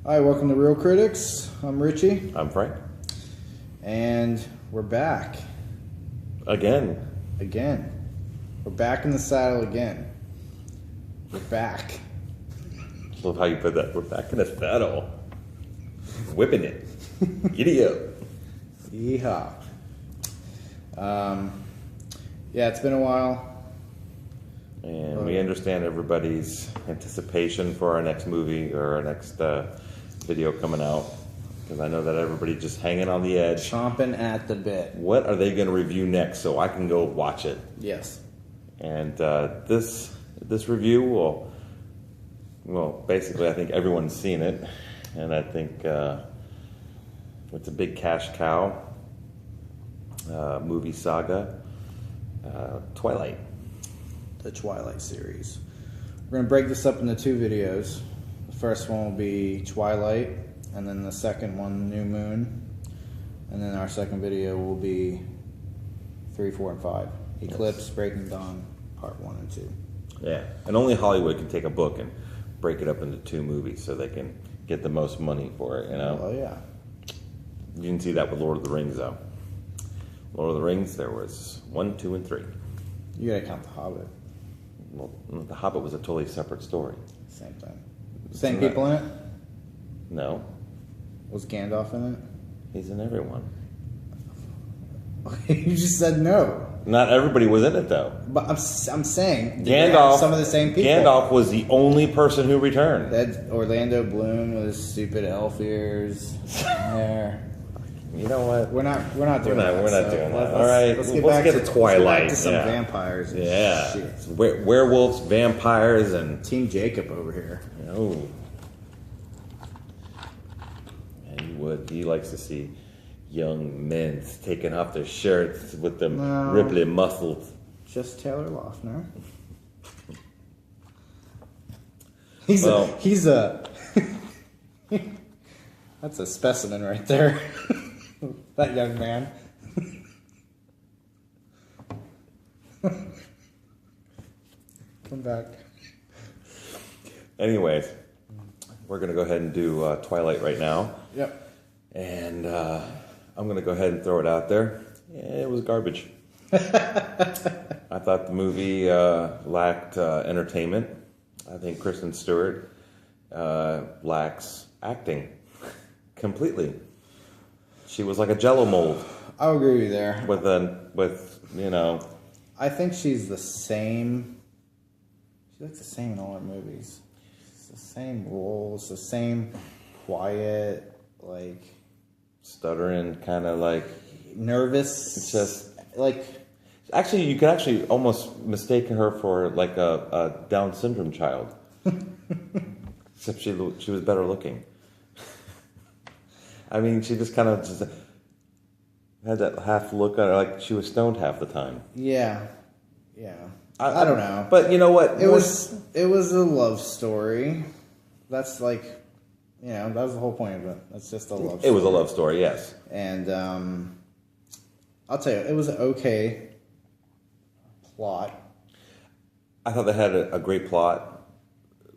Hi, welcome to Real Critics. I'm Richie. I'm Frank. And we're back. Again. We're back in the saddle again. We're back. I love how you put that. We're back in the saddle. Whipping it. Giddy up. Yeehaw. Yeah, it's been a while. And we understand everybody's anticipation for our next movie or our next video coming out. Because I know that everybody's just hanging on the edge. Chomping at the bit. What are they going to review next so I can go watch it? Yes. And this review well, basically I think everyone's seen it. And I think it's a big cash cow. Movie Saga. Twilight. The Twilight series. We're going to break this up into two videos. The first one will be Twilight, and then the second one, New Moon. And then our second video will be 3, 4, and 5. Eclipse, yes. Breaking Dawn, part 1 and 2. Yeah, and only Hollywood can take a book and break it up into 2 movies so they can get the most money for it, you know? Oh, yeah. You didn't see that with Lord of the Rings, though. Lord of the Rings, there was 1, 2, and 3. You gotta count The Hobbit. Well, The Hobbit was a totally separate story. Same thing. Same people in it? No. Was Gandalf in it? He's in everyone. You just said no. Not everybody was in it, though. But I'm saying Gandalf. Some of the same people. Gandalf was the only person who returned. That Orlando Bloom with his stupid elf ears. There. You know what? We're not doing that. We're not doing that. All right. Let's get to Twilight. Let's get back to some vampires. And shit. Werewolves, vampires, and Team Jacob over here. Oh. Yeah, he would. He likes to see young men taking off their shirts with them rippling muscles. Just Taylor Lautner. He's a that's a specimen right there. That young man. Come back. Anyways, we're going to go ahead and do Twilight right now. Yep. And I'm going to go ahead and throw it out there. Yeah, it was garbage. I thought the movie lacked entertainment. I think Kristen Stewart lacks acting completely. She was like a Jello mold. I'll agree with you there. I think she's the same. She looks the same in all her movies. It's the same roles, the same quiet, like stuttering, kind of like nervous. It's just like. Actually, you could actually almost mistake her for like a Down syndrome child. Except she was better looking. I mean, she just kind of just had that half look on her, like she was stoned half the time. Yeah. I don't know. But you know what? It was a love story. That's like, that was the whole point of it. That's just a love story. It was a love story, yes. And I'll tell you, it was an okay plot. I thought they had a great plot,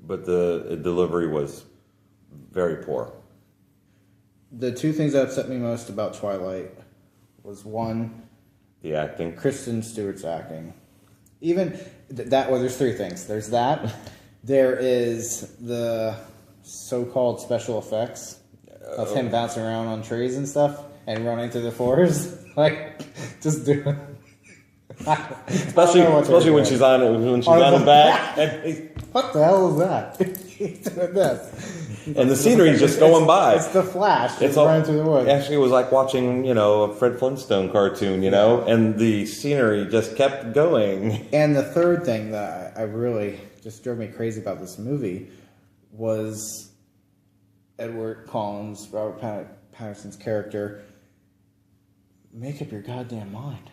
but the delivery was very poor. The two things that upset me most about Twilight was one, the acting. Kristen Stewart's acting. Even that, well, there's 3 things. There's that. There is the so-called special effects of him bouncing around on trees and stuff and running through the forest. Like, just do it. Especially when she's on him back. What the hell is that? He's doing this. And the scenery's just going by. It's the Flash. It's running through the woods. Actually, it was like watching, a Fred Flintstone cartoon, and the scenery just kept going. And the third thing that I really just drove me crazy about this movie was Edward Collins, Robert Pattinson's character. Make up your goddamn mind.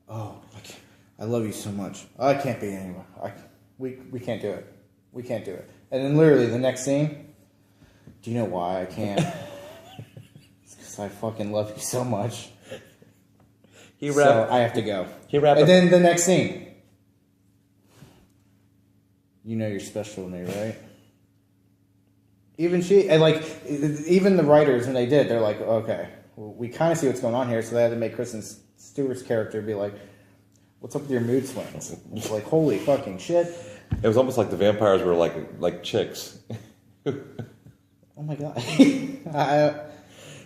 Oh, I love you so much. I can't be anywhere. We can't do it. We can't do it. And then literally the next scene, do you know why I can't? It's because I fucking love you so much. So I have to go. And then the next scene, You know you're special to me, right? Even she, and like, even the writers, when they did, they're like, okay, well, we kind of see what's going on here, so they had to make Kristen Stewart's character be like, what's up with your mood swings? It's like, holy fucking shit. It was almost like the vampires were like chicks. Oh my god.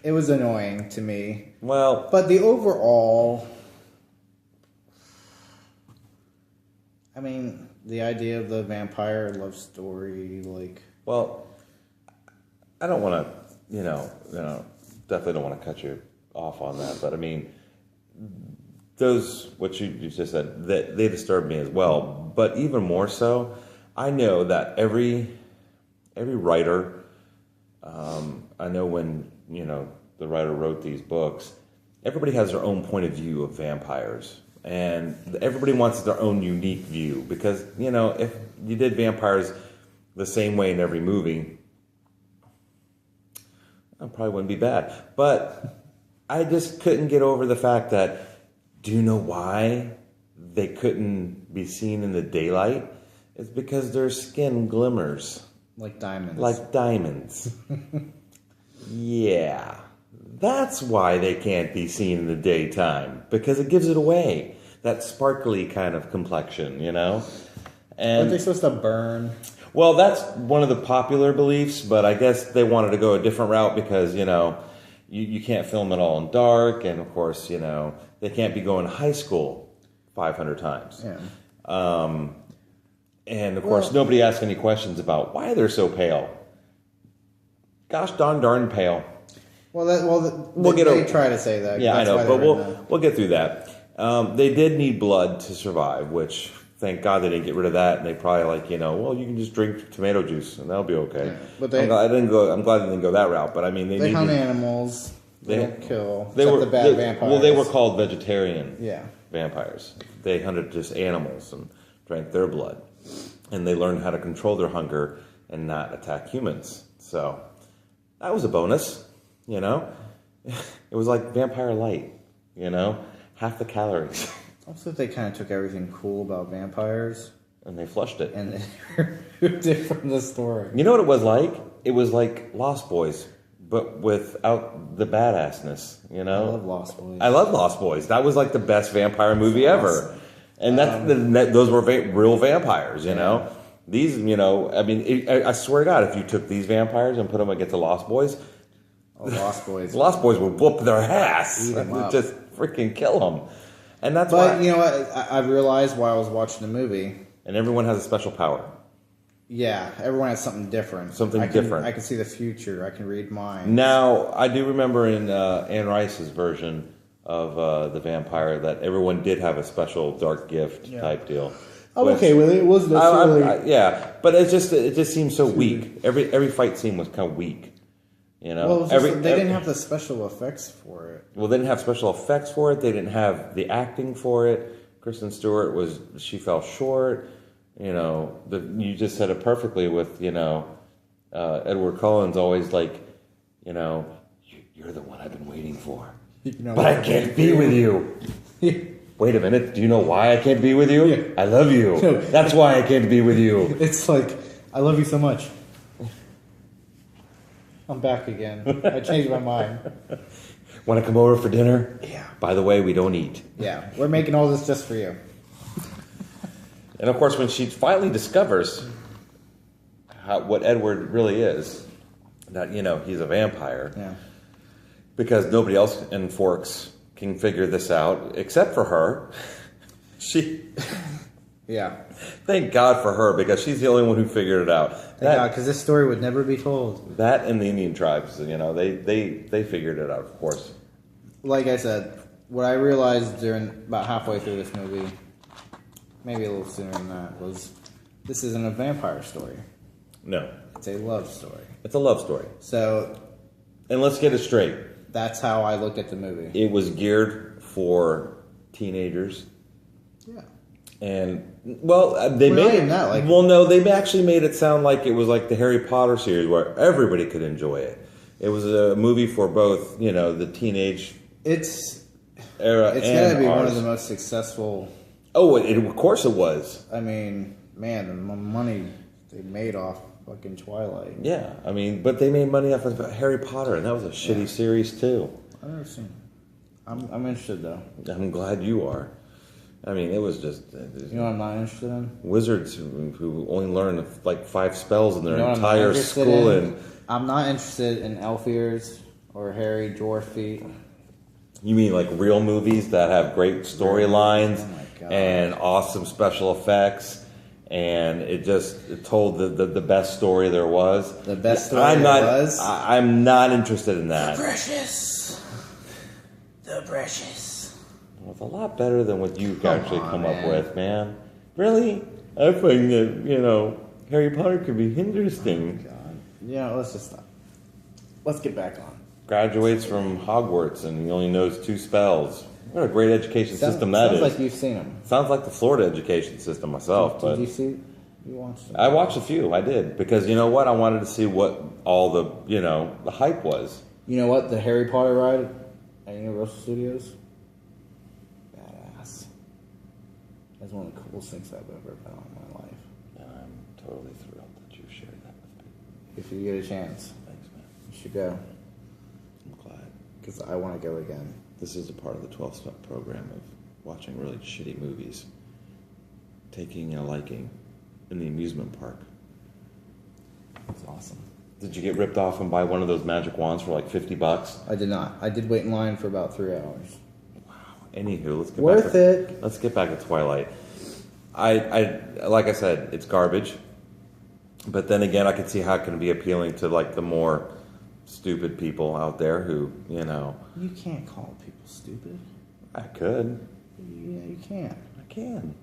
It was annoying to me. Well, but the overall, I mean, the idea of the vampire love story, like... Well, I don't want to, definitely don't want to cut you off on that, but I mean, those, what you just said, that they disturb me as well. But even more so, I know that every writer, I know when, the writer wrote these books, everybody has their own point of view of vampires. And everybody wants their own unique view. Because, if you did vampires the same way in every movie, it probably wouldn't be bad. But I just couldn't get over the fact that, do you know why they couldn't be seen in the daylight? It's because their skin glimmers. Like diamonds. Like diamonds. Yeah. That's why they can't be seen in the daytime. Because it gives it away. That sparkly kind of complexion, And aren't they supposed to burn? Well, that's one of the popular beliefs, but I guess they wanted to go a different route because, you can't film it all in dark, and of course, they can't be going to high school 500 times. Yeah. And of course, nobody asks any questions about why they're so pale. Gosh darn pale. They try to say that. Yeah, I know, but we'll get through that. They did need blood to survive, which thank God they didn't get rid of that. And they probably you can just drink tomato juice and that'll be okay. Yeah, but I'm glad they didn't go that route. But I mean, they hunt animals. They don't kill. They were the bad vampires. Well, they were called vegetarian. Yeah. Vampires. They hunted just animals and drank their blood, and they learned how to control their hunger and not attack humans. So that was a bonus. It was like Vampire Light. Half the calories. Also, they kind of took everything cool about vampires. And they flushed it. And they removed it from the story. You know what it was like? It was like Lost Boys, but without the badassness, I love Lost Boys. I love Lost Boys. That was like the best vampire movie ever. And those were real vampires, know? These, I swear to God, if you took these vampires and put them against the Lost Boys... Oh, Lost Boys. Lost Boys would whoop their ass. Eat them up. Just freaking kill them. And that's why... But, you know what? I realized while I was watching the movie... And everyone has a special power. Yeah, everyone has something different. Different. I can see the future. I can read minds. Now, I do remember in Anne Rice's version of the vampire that everyone did have a special dark gift type deal. I'm okay with it. It wasn't necessarily... yeah, but it just seemed so weak. Every fight scene was kind of weak. Well, they didn't have the special effects for it. Well, they didn't have special effects for it. They didn't have the acting for it. Kristen Stewart she fell short. You just said it perfectly with, Edward Cullen's always like, you're the one I've been waiting for. But I can't be with you. Wait a minute. Do you know why I can't be with you? Yeah. I love you. No. That's why I can't be with you. It's like, I love you so much. I'm back again. I changed my mind. Want to come over for dinner? Yeah. By the way, we don't eat. Yeah. We're making all this just for you. And of course, when she finally discovers what Edward really is, that, he's a vampire. Yeah. Because nobody else in Forks can figure this out except for her. Yeah. Thank God for her, because she's the only one who figured it out. Thank God, because this story would never be told. That and the Indian tribes, they figured it out, of course. Like I said, what I realized about halfway through this movie, maybe a little sooner than that, was this isn't a vampire story. No. It's a love story. It's a love story. So... And let's get it straight. That's how I looked at the movie. It was geared for teenagers. Yeah. And, they made it... no, they actually made it sound like it was like the Harry Potter series where everybody could enjoy it. It was a movie for both, the teenage era and it's got to be one of the most successful... Oh, of course it was. I mean, man, the money they made off fucking Twilight. Yeah, I mean, but they made money off of Harry Potter, and that was a shitty series too. I've never seen it. I'm interested though. I'm glad you are. I mean, it was just You know what I'm not interested in? wizards who only learn like 5 spells in their You know what I'm not entire interested school, in? and I'm not interested in elf ears or hairy dwarf feet. you mean like real movies that have great storylines Oh my God. and awesome special effects, and it told the best story there was. The best story was? I'm not interested in that. The precious. Well, it's a lot better than what you actually come man. up with, man. Really? I find that, Harry Potter could be interesting. God. Yeah, let's just stop. Let's get back on. Graduates from Hogwarts and he only knows 2 spells. What a great education system that is. Sounds like you've seen them. Sounds like the Florida education system myself. Did but you see? You watched them? I watched a few. I did. Because you know what? I wanted to see what all the hype was. You know what? The Harry Potter ride at Universal Studios? Badass. That's one of the coolest things I've ever been on in my life. And I'm totally thrilled that you shared that with me. If you get a chance, Thanks, man. you should go. I'm glad. Because I want to go again. This is a part of the 12-step program of watching really shitty movies, taking a liking in the amusement park. It's awesome. Did you get ripped off and buy one of those magic wands for like $50? I did not. I did wait in line for about 3 hours. Anywho, let's get Worth back to, it. Let's get back to Twilight. I like I said, it's garbage. But then again, I could see how it can be appealing to like the more stupid people out there who, You can't call people stupid. I could. Yeah, you can't. I can.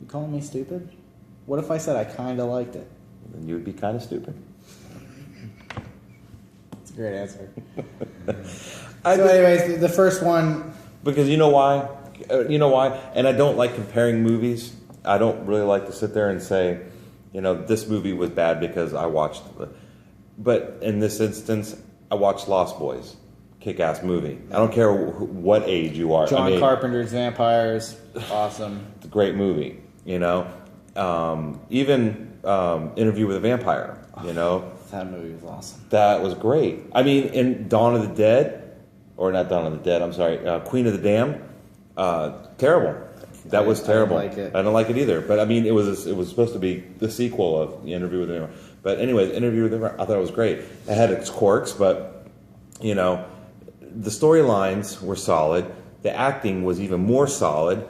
You calling me stupid? What if I said I kind of liked it? Then you would be kind of stupid. That's a great answer. I So anyways, the first one... Because you know why? And I don't like comparing movies. I don't really like to sit there and say, this movie was bad because I watched... But in this instance, I watched Lost Boys. Kick-ass movie. I don't care what age you are. John Carpenter's Vampires. Awesome. It's a great movie, Even Interview with a Vampire, That movie was awesome. That was great. I mean, in Dawn of the Dead... Or not Dawn of the Dead, I'm sorry. Queen of the Damned. Terrible. That was terrible. I didn't like it. I don't like it either. But I mean, it was supposed to be the sequel of the Interview with the Vampire. But anyways, Interview with the Vampire, I thought it was great. It had its quirks, but the storylines were solid. The acting was even more solid.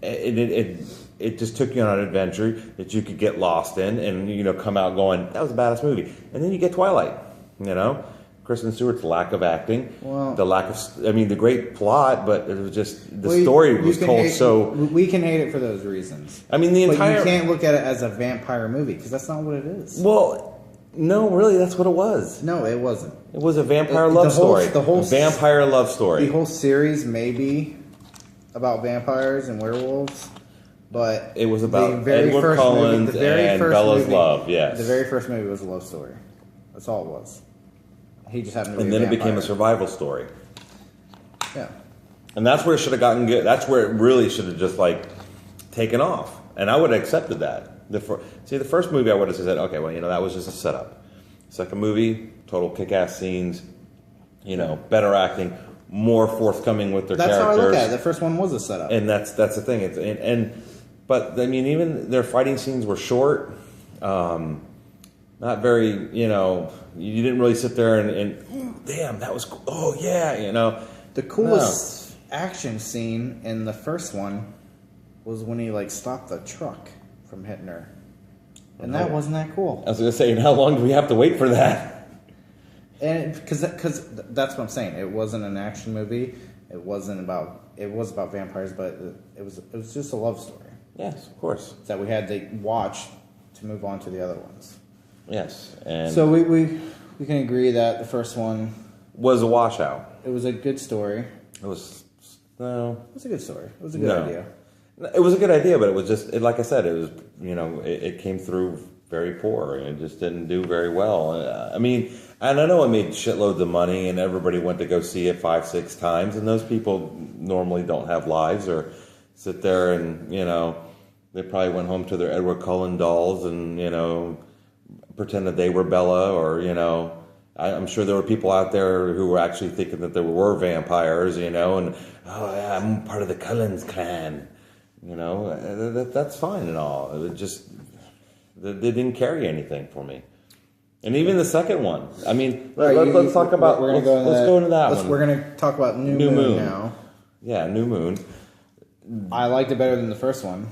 It just took you on an adventure that you could get lost in, and come out going, that was a badass movie. And then you get Twilight. Kristen Stewart's lack of acting, Well, the great plot, but it was just the story was told so. We can hate it for those reasons. I mean, the entire. But you can't look at it as a vampire movie because that's not what it is. Well, no, really, that's what it was. No, it wasn't. It was a vampire love story. The whole vampire love story. The whole series may be about vampires and werewolves, but it was about Edward Cullen and Bella's love. Yes, the very first movie was a love story. That's all it was. He just happened to be and then a it became a survival story. Yeah. And that's where it should have gotten good. That's where it really should have just taken off. And I would have accepted that. The first movie I would have said, okay, well, that was just a setup. Second movie, total kick-ass scenes, better acting, more forthcoming with their characters. That's how I look at it. The first one was a setup. And that's the thing. But I mean, even their fighting scenes were short. Not very, you didn't really sit there and damn, that was cool. Oh, yeah, The coolest action scene in the first one was when he, stopped the truck from hitting her. And that wasn't that cool. I was going to say, and how long do we have to wait for that? And because that's what I'm saying. It wasn't an action movie. It was about vampires, but it was just a love story. Yes, of course. That we had to watch to move on to the other ones. Yes, and so we can agree that the first one was a washout. It was a good story. It was no. It was a good story. It was a good idea. It was a good idea, but it was just like I said. It was it came through very poor and it just didn't do very well. I mean, and I know it made shitloads of money and everybody went to go see it 5-6 times, and those people normally don't have lives or sit there and they probably went home to their Edward Cullen dolls and pretend that they were Bella, or I'm sure there were people out there who were actually thinking that there were vampires, and oh yeah, I'm part of the Cullens clan, that's fine and all. It just they didn't carry anything for me. And even the second one. I mean, let's talk about. Let's go into that one. We're gonna talk about New Moon now. Yeah, New Moon. I liked it better than the first one.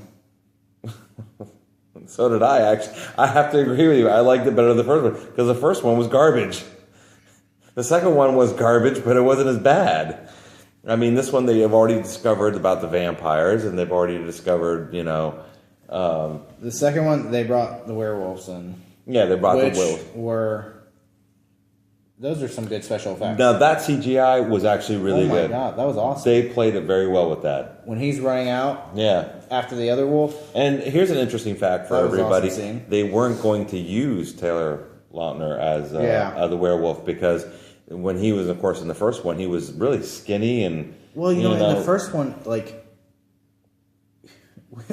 So did I, actually. I have to agree with you. I liked it better than the first one because the first one was garbage. The second one was garbage, but it wasn't as bad. I mean, this one they have already discovered about the vampires, and they've already discovered, the second one, they brought the werewolves in. Yeah, they brought the werewolves. Those are some good special effects. Now, that CGI was actually really good. Oh my god, that was awesome. They played it very well with that. When he's running out after the other wolf. And here's an interesting fact for everybody. Awesome. They weren't going to use Taylor Lautner as the werewolf because when he was, of course, in the first one, he was really skinny and... Well, in the first one,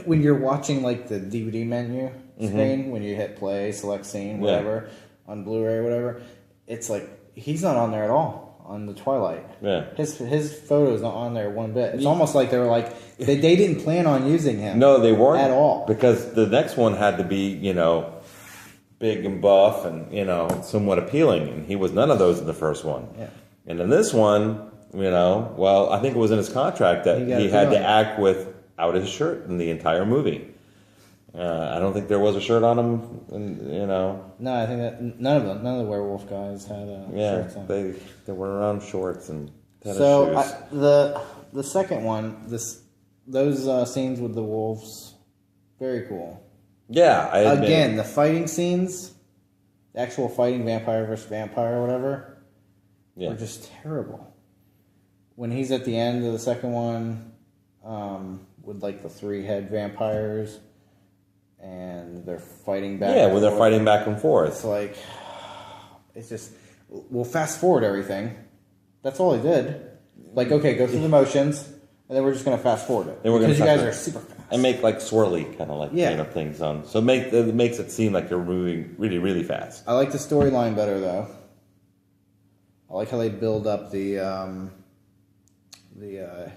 when you're watching, the DVD menu screen, when you hit play, select scene, whatever, on Blu-ray or whatever... It's he's not on there at all on the Twilight. Yeah, his photo is not on there one bit. It's almost like they were they didn't plan on using him. No, they weren't at all because the next one had to be big and buff and somewhat appealing, and he was none of those in the first one. Yeah, and in this one, I think it was in his contract that he had to act without his shirt in the entire movie. I don't think there was a shirt on him, No, I think that none of the werewolf guys had shirts on. they were around shorts and tennis shoes. The second one, those scenes with the wolves, very cool. Yeah, I admit. Again, the fighting scenes, the actual fighting vampire versus vampire or whatever, were just terrible. When he's at the end of the second one, with the 3-head vampires. And they're fighting back. Yeah, when they're fighting back and forth. It's it's just, we'll fast forward everything. That's all he did. Okay, go through the motions, and then we're just going to fast forward it. Because you guys are super fast. And make swirly kind of things on. So it makes it seem like they're moving really, really fast. I like the storyline better, though. I like how they build up the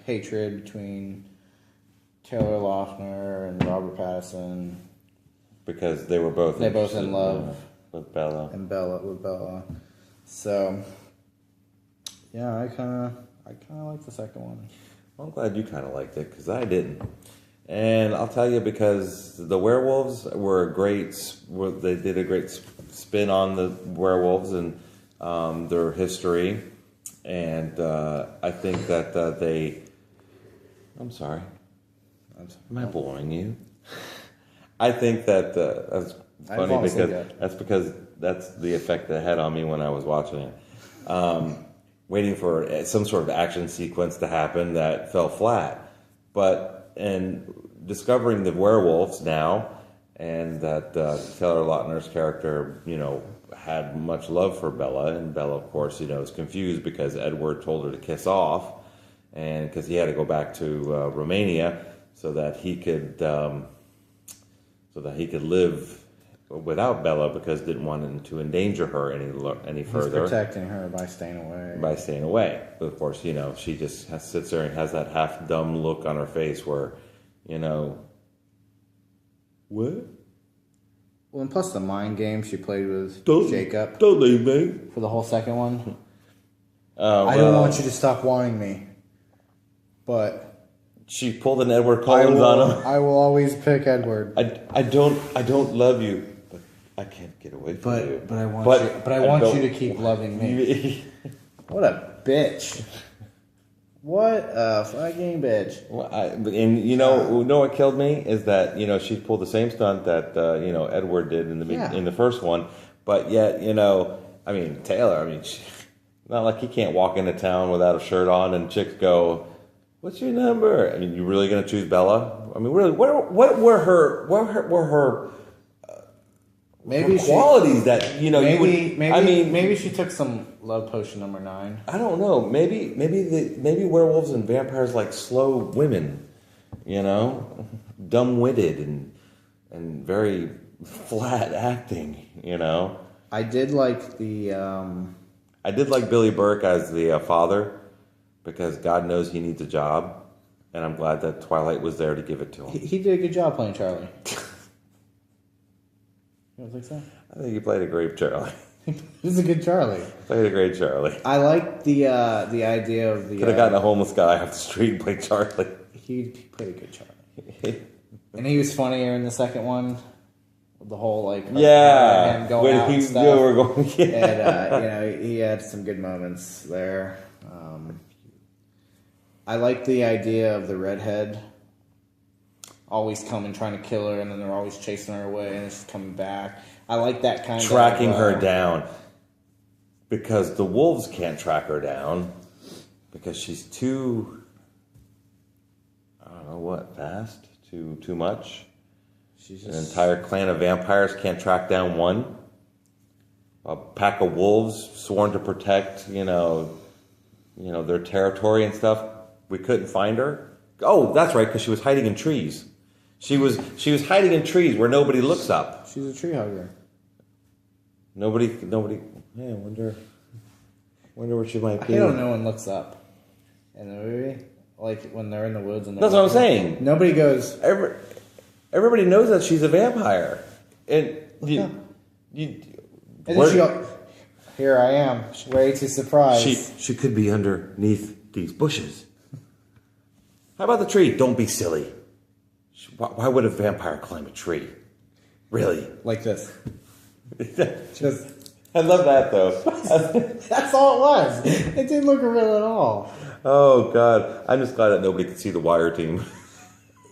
hatred between Taylor Lautner and Robert Pattinson. Because they were both in love with Bella. With Bella. So yeah, I kinda like the second one. Well, I'm glad you kinda liked it, because I didn't. And I'll tell you, because the werewolves were they did a great spin on the werewolves and their history. And I think that I'm sorry. Am I boring you? I think that that's funny because that's the effect that it had on me when I was watching it. Waiting for some sort of action sequence to happen that fell flat. And discovering the werewolves now, and that Taylor Lautner's character, had much love for Bella, and Bella, of course, is confused because Edward told her to kiss off, and because he had to go back to Romania so that he could live without Bella, because didn't want him to endanger her any further. He's protecting her by staying away. But of course, she just sits there and has that half dumb look on her face where, what? Well, and plus the mind game she played with Jacob. Don't leave me. For the whole second one. I don't want you to stop wanting me. But she pulled an Edward Collins on him. I will always pick Edward. I don't love you, but I can't get away from you. But I want you to keep loving me. What a bitch. What a fucking bitch. Well, you know what killed me is that, she pulled the same stunt that, Edward did in the first one. But yet, Taylor, not like he can't walk into town without a shirt on and chicks go, "What's your number?" You really going to choose Bella? Really, what were her qualities that maybe she took some love potion number 9. I don't know. Maybe werewolves and vampires like slow women, dumb-witted and very flat acting, you know. I did like the. I did like Billy Burke as the father, because God knows he needs a job, and I'm glad that Twilight was there to give it to him. He did a good job playing Charlie. You don't think so? I think he played a great Charlie. He's a good Charlie. Played a great Charlie. I like the idea of the. Could have gotten a homeless guy off the street and played Charlie. He played a good Charlie. And he was funnier in the second one. The whole like him going out and stuff. We're going, yeah. And he had some good moments there. I like the idea of the redhead always coming trying to kill her, and then they're always chasing her away, and it's coming back. I like that kind of tracking her down, because the wolves can't track her down because she's too, I don't know what, fast, too much. She's just... An entire clan of vampires can't track down one. A pack of wolves sworn to protect, their territory and stuff. We couldn't find her. Oh, that's right, because she was hiding in trees. She was hiding in trees where nobody looks up. She's a tree hugger. Nobody. Yeah, I wonder where she might be. I don't know one looks up in the movie, like when they're in the woods and. That's what I'm saying. Nobody goes. Everybody knows that she's a vampire, and here I am, way too surprised. She could be underneath these bushes. How about the tree? Don't be silly. Why would a vampire climb a tree? Really? Like this. Just. I love that though. That's all it was. It didn't look real at all. Oh God! I'm just glad that nobody could see the wire team.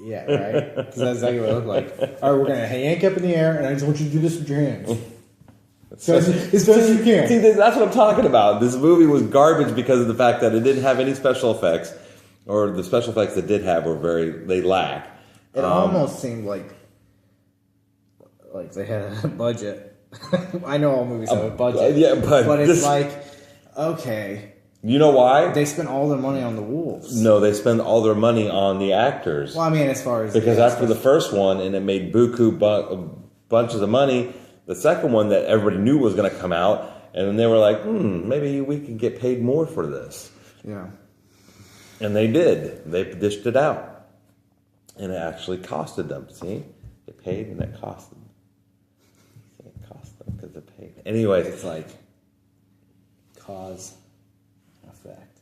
Yeah, right? Because that's exactly what it looked like. All right, we're going to yank up in the air, and I just want you to do this with your hands. As fast as you can. See, that's what I'm talking about. This movie was garbage because of the fact that it didn't have any special effects, or the special effects it did have they lack. It almost seemed like they had a budget. I know all movies have a budget. Yeah, but it's like, okay. You know why? They spent all their money on the wolves. No, they spend all their money on the actors. Well, I mean, as far as... Because after the first one, and it made bunches of money, the second one that everybody knew was going to come out, and then they were like, maybe we can get paid more for this. Yeah. And they did. They dished it out. And it actually costed them. See? They paid and it cost them. It cost them because they paid. Anyways. It's like cause and effect.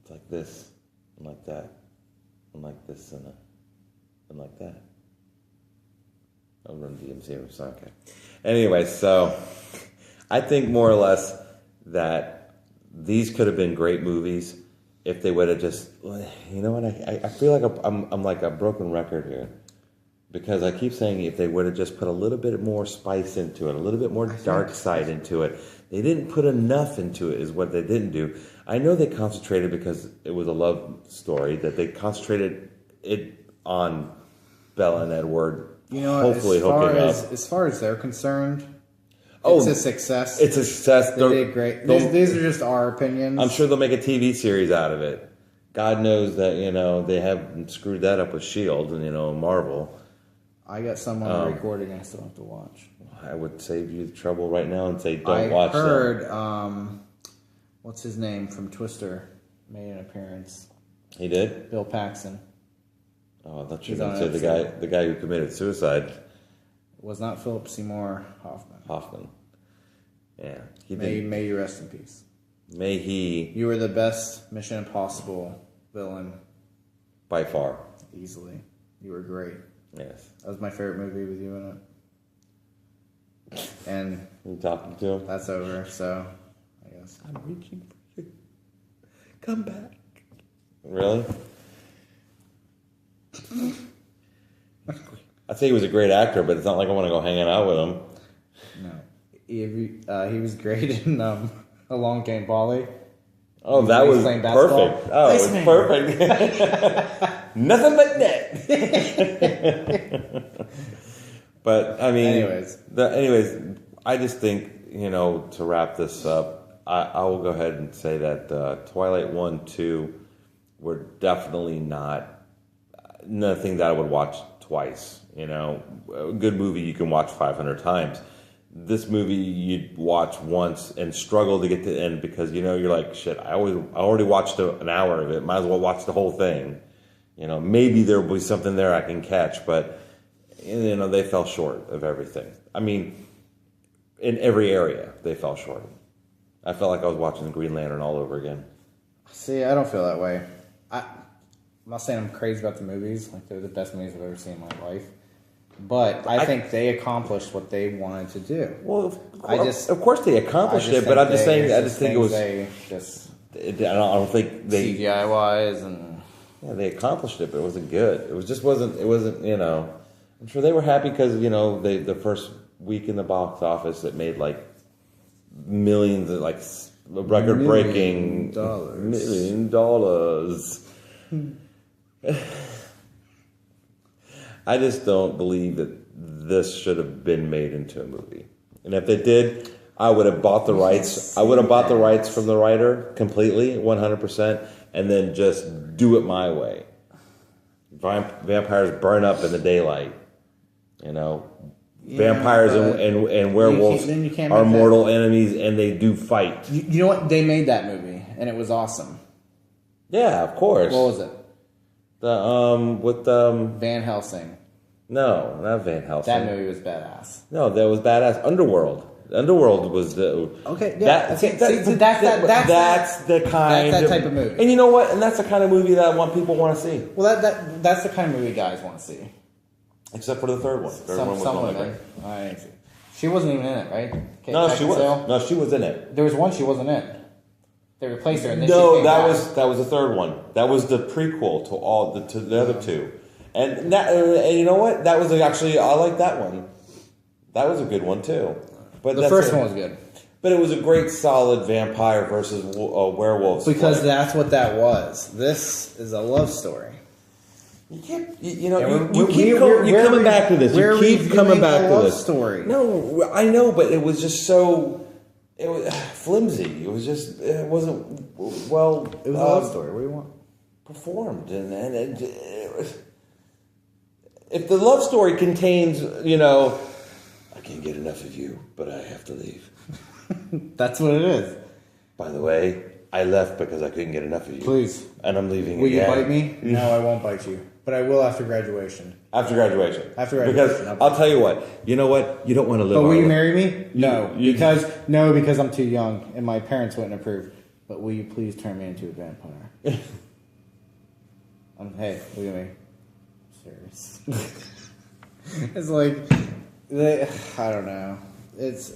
It's like this and like that. And like this and like that. I'll run DMC with Saga. Anyway, so I think more or less that these could have been great movies if they would have just, you know what, I feel like I'm like a broken record here. Because I keep saying if they would have just put a little bit more spice into it, a little bit more dark side into it. They didn't put enough into it is what they didn't do. I know they concentrated because it was a love story, that they concentrated it on Bella and Edward. You know, hopefully as far as they're concerned, it's a success. It's a success. They did great. These are just our opinions. I'm sure they'll make a TV series out of it. God knows that, they haven't screwed that up with S.H.I.E.L.D. and, Marvel. I got some on the recording I still have to watch. I would save you the trouble right now and say don't watch them. I heard, what's his name from Twister made an appearance. He did? Bill Paxton. Oh, I thought you were going to say the guy who committed suicide. It was not Philip Seymour Hoffman. Yeah. May you rest in peace. May he... You were the best Mission Impossible villain. By far. Easily. You were great. Yes. That was my favorite movie with you in it. And... You talking to him? That's over, so... I guess. I'm reaching for you. Come back. Really? I'd say he was a great actor, but it's not like I want to go hanging out with him. No. He was great in Along Came Polly. Oh, that was perfect. Oh, it was perfect. Nothing but net. But, I mean... Anyways, I just think, to wrap this up, I will go ahead and say that Twilight 1, 2 were definitely not... nothing that I would watch twice. You know, a good movie you can watch 500 times. This movie you'd watch once and struggle to get to the end because, you know, you're like, shit, I already watched an hour of it. Might as well watch the whole thing. You know, maybe there'll be something there I can catch, but, you know, they fell short of everything. I mean, in every area, they fell short. I felt like I was watching the Green Lantern all over again. See, I don't feel that way. I'm not saying I'm crazy about the movies. Like, they're the best movies I've ever seen in my life. But I think they accomplished what they wanted to do. Well, of course they accomplished it, but I'm just saying, I just think it was... I don't think they... CGI-wise and... Yeah, they accomplished it, but it wasn't good. It wasn't, you know... I'm sure they were happy because, you know, the first week in the box office, it made, like, millions, like, record-breaking... $1 million. I just don't believe that this should have been made into a movie. And if they did, I would have bought the rights. I would have bought the rights from the writer completely, 100%, and then just do it my way. Vampires burn up in the daylight. You know, vampires and werewolves are mortal enemies, and they do fight. You know what? They made that movie, and it was awesome. Yeah, of course. What was it? Van Helsing. No, not Van Helsing. That movie was badass. No, that was badass. Underworld. Underworld was the... Okay, yeah. That's the kind that type of movie. And you know what? And that's the kind of movie that people want to see. Well, that's the kind of movie guys want to see. Except for the third one. Some women. I didn't see. She wasn't even in it, right? Kate No, she was. Beckinsale? No, she was in it. There was one she wasn't in. They replaced her. And then No, she came back. that was the third one. That was the prequel to the other two. And you know what? That was actually, I like that one. That was a good one too. But the first one was good. But it was a great, solid vampire versus werewolves. Because that's what that was. This is a love story. You keep coming back to this. You keep coming back to this story. No, I know, but it was just so... It was flimsy. It was just... It wasn't well... It was a love story. What do you want? Performed. And it was... If the love story contains, you know... I can't get enough of you, but I have to leave. That's what it is. By the way, I left because I couldn't get enough of you. Please. And I'm leaving Will again. you bite me? No, I won't bite you. But I will after graduation. After graduation. Because I'll I'll tell you what. You know what? You don't want to live. But will you marry me? No. Because I'm too young and my parents wouldn't approve. But will you please turn me into a vampire? Hey, look at me. I'm serious. It's like I don't know. It's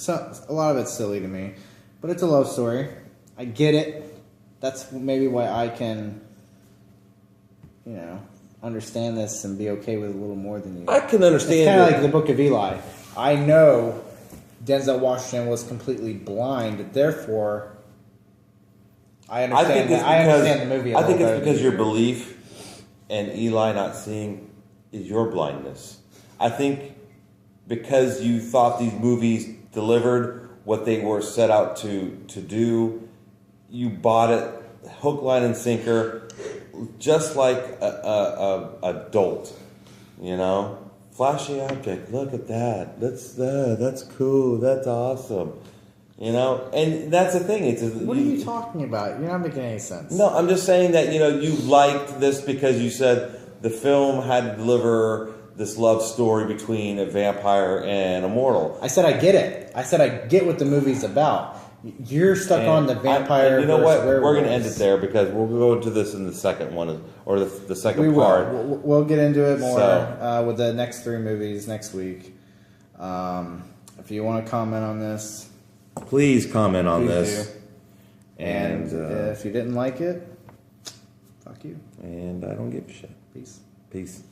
a lot of it's silly to me, but it's a love story. I get it. That's maybe why I can, you know, understand this and be okay with it a little more than you. I can understand. It's kind of like the Book of Eli. I know Denzel Washington was completely blind, therefore I understand the movie. I think it's because your belief and Eli not seeing is your blindness. I think because you thought these movies delivered what they were set out to do, you bought it hook, line, and sinker, just like a dolt, you know? Flashy object, look at that. That's cool. That's awesome. You know? And that's the thing. What are you talking about? You're not making any sense. No, I'm just saying that, you know, you liked this because you said the film had to deliver this love story between a vampire and a mortal. I said I get it. I said I get what the movie's about. You're stuck on the vampire. You know what? Werewolves. We're going to end it there because we'll go into this in the second one, or the second part. We'll get into it more with the next 3 movies next week. If you want to comment on this, please comment on this. Do. And if you didn't like it, fuck you. And I don't give a shit. Peace. Peace.